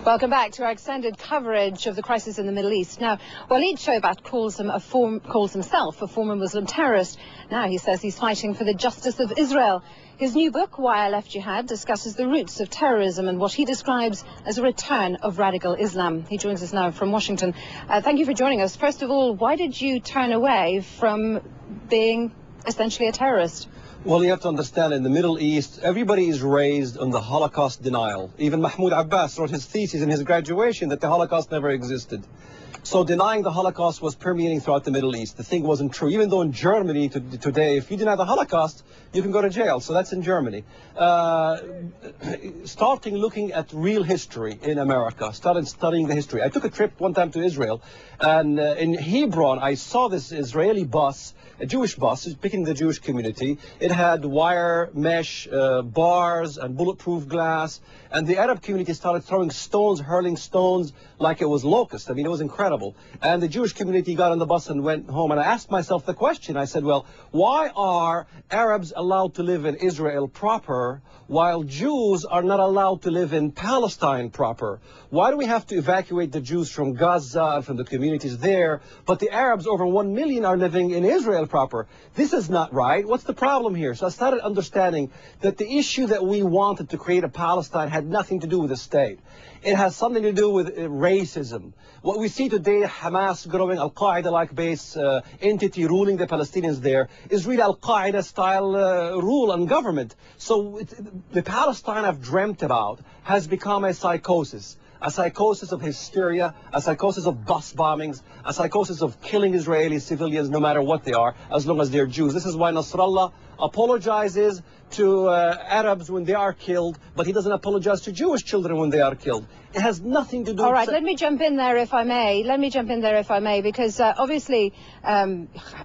Welcome back to our extended coverage of the crisis in the Middle East. Now, Walid Shoebat calls himself a former Muslim terrorist. Now he says he's fighting for the justice of Israel. His new book, Why I Left Jihad, discusses the roots of terrorism and what he describes as a return of radical Islam. He joins us now from Washington. Thank you for joining us. First of all, why did you turn away from being essentially a terrorist? Well, you have to understand, in the Middle East, everybody is raised on the Holocaust denial. Even Mahmoud Abbas wrote his thesis in his graduation that the Holocaust never existed. So denying the Holocaust was permeating throughout the Middle East. The thing wasn't true. Even though in Germany today, if you deny the Holocaust, you can go to jail. So that's in Germany. Starting looking at real history in America, started studying the history. I took a trip one time to Israel, and in Hebron, I saw this Israeli bus, a Jewish bus, picking the Jewish community. It had wire mesh bars and bulletproof glass, and the Arab community started throwing stones, hurling stones like it was locusts. I mean, it was incredible. And the Jewish community got on the bus and went home, and I asked myself the question. I said, well, why are Arabs allowed to live in Israel proper while Jews are not allowed to live in Palestine proper? Why do we have to evacuate the Jews from Gaza and from the communities there, but the Arabs, over 1 million, are living in Israel proper? This is not right. What's the problem here? So I started understanding that the issue that we wanted to create a Palestine had nothing to do with the state. It has something to do with racism. What we see today, Hamas growing Al-Qaeda-like base entity ruling the Palestinians there, is really Al-Qaeda style rule and government. So the Palestine I've dreamt about has become a psychosis of hysteria, a psychosis of bus bombings, a psychosis of killing Israeli civilians no matter what they are, as long as they're Jews. This is why Nasrallah apologizes to Arabs when they are killed, but he doesn't apologize to Jewish children when they are killed. It has nothing to do with... All right, let me jump in there if I may. Because obviously,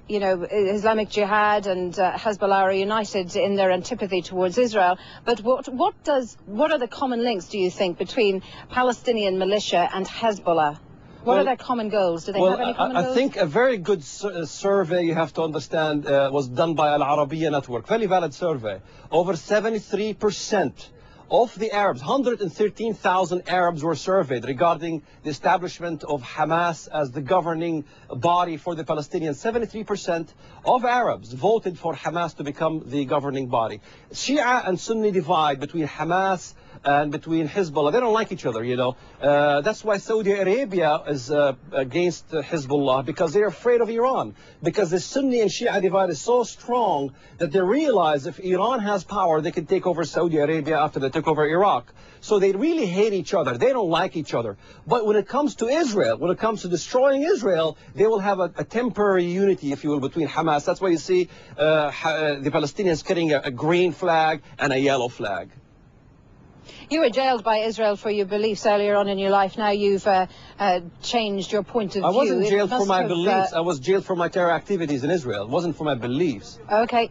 you know, Islamic Jihad and Hezbollah are united in their antipathy towards Israel. But what are the common links, do you think, between Palestinian militia and Hezbollah? What are their common goals? Do they have any common goals? I think a very good survey, you have to understand, was done by Al Arabiya Network. Very valid survey. Over 73% of the Arabs, 113,000 Arabs were surveyed regarding the establishment of Hamas as the governing body for the Palestinians. 73% of Arabs voted for Hamas to become the governing body. Shia and Sunni divide between Hamas and between Hezbollah. They don't like each other, you know. That's why Saudi Arabia is against Hezbollah, because they're afraid of Iran. Because the Sunni and Shia divide is so strong that they realize if Iran has power, they can take over Saudi Arabia after they took over Iraq. So they really hate each other. They don't like each other. But when it comes to Israel, when it comes to destroying Israel, they will have a temporary unity, if you will, between Hamas. That's why you see the Palestinians carrying a green flag and a yellow flag. You were jailed by Israel for your beliefs earlier on in your life. Now you've changed your point of view. I wasn't jailed for my beliefs. I was jailed for my terror activities in Israel. It wasn't for my beliefs. Okay.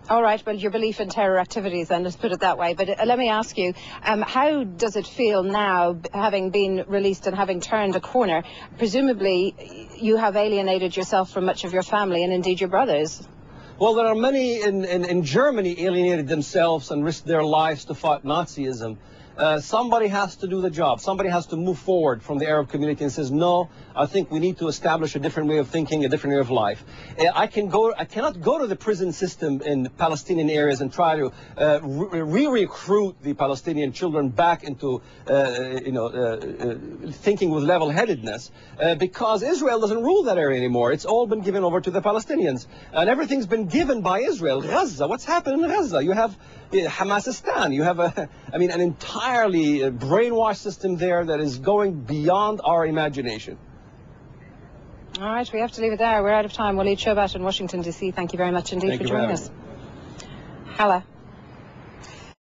All right. Well, your belief in terror activities, then, let's put it that way. But let me ask you, how does it feel now, having been released and having turned a corner? Presumably, you have alienated yourself from much of your family and indeed your brothers. Well, there are many in Germany alienated themselves and risked their lives to fight Nazism. Somebody has to do the job. Somebody has to move forward from the Arab community and says, no, I think we need to establish a different way of thinking, a different way of life. I cannot go to the prison system in Palestinian areas and try to re-recruit the Palestinian children back into, thinking with level-headedness, because Israel doesn't rule that area anymore. It's all been given over to the Palestinians, and everything's been given by Israel. Gaza, what's happened in Gaza? You have Hamasistan. You have an entirely brainwashed system there that is going beyond our imagination. All right, we have to leave it there. We're out of time. Walid Shoebat in Washington, D.C. Thank you very much indeed for joining us. Hala.